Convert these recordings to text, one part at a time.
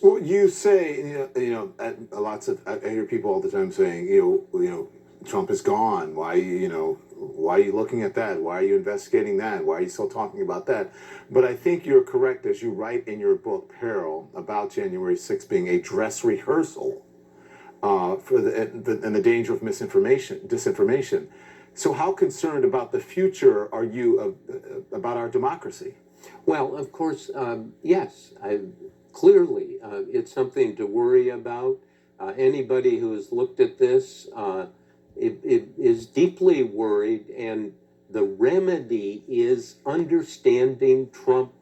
Well, you say, lots of I hear people all the time saying, Trump is gone. Why are you looking at that? Why are you investigating that? Why are you still talking about that? But I think you're correct, as you write in your book, Peril, about January 6th being a dress rehearsal for and the danger of disinformation. So, how concerned about the future are you about our democracy? Well, of course, yes. Clearly, it's something to worry about. Anybody who has looked at this it is deeply worried, and the remedy is understanding Trump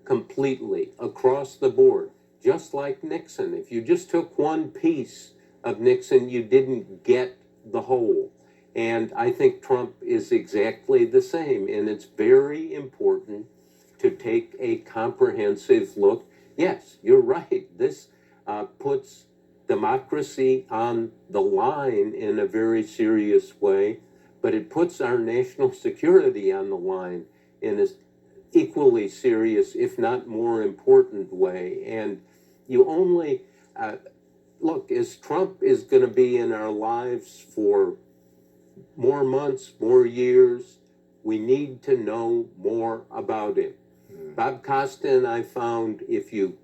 completely across the board, just like Nixon. If you just took one piece of Nixon, you didn't get the whole. And I think Trump is exactly the same, and it's very important to take a comprehensive look. Yes, you're right. This puts democracy on the line in a very serious way, but it puts our national security on the line in an equally serious, if not more important way. And you only, look, as Trump is going to be in our lives for more months, more years, we need to know more about him. Bob Costa and I found, if you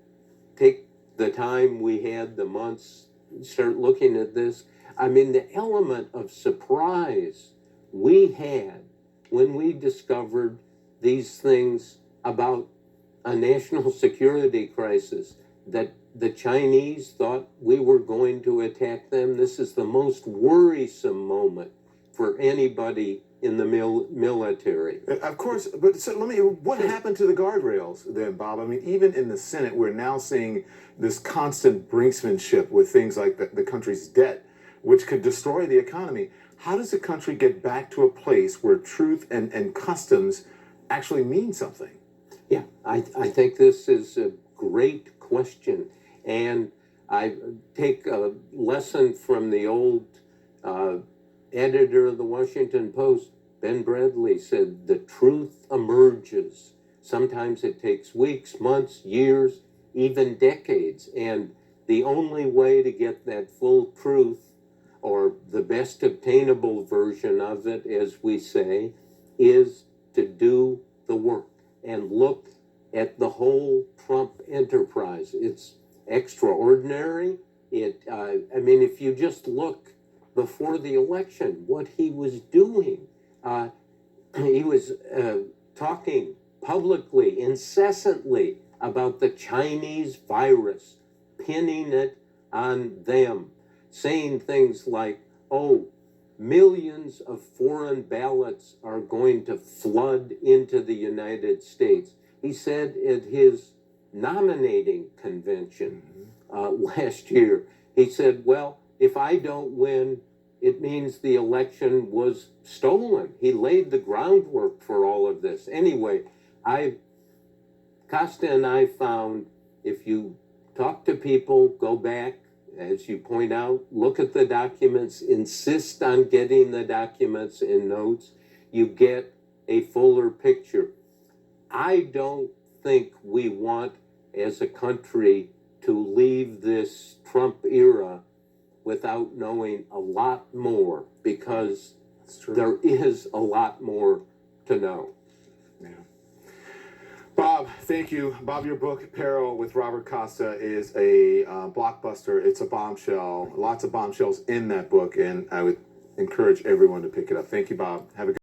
take the time we had, the months, start looking at this, I mean, the element of surprise we had when we discovered these things about a national security crisis, that the Chinese thought we were going to attack them. This is the most worrisome moment for anybody in the military. Of course, but so what happened to the guardrails then, Bob? I mean, even in the Senate, we're now seeing this constant brinksmanship with things like the country's debt, which could destroy the economy. How does a country get back to a place where truth and customs actually mean something? Yeah, I think this is a great question. And I take a lesson from the old editor of the Washington Post. Ben Bradley said, the truth emerges. Sometimes it takes weeks, months, years, even decades. And the only way to get that full truth, or the best obtainable version of it, as we say, is to do the work and look at the whole Trump enterprise. It's extraordinary. I mean, if you just look before the election, what he was doing, he was talking publicly, incessantly, about the Chinese virus, pinning it on them, saying things like, oh, millions of foreign ballots are going to flood into the United States. He said at his nominating convention last year, he said, well, if I don't win, it means the election was stolen. He laid the groundwork for all of this. Anyway, Costa and I found, if you talk to people, go back, as you point out, look at the documents, insist on getting the documents and notes, you get a fuller picture. I don't think we want, as a country, to leave this Trump era without knowing a lot more, because there is a lot more to know. Yeah. Bob, thank you. Bob, your book, Peril with Robert Costa, is a blockbuster. It's a bombshell. Lots of bombshells in that book, and I would encourage everyone to pick it up. Thank you, Bob. Have a good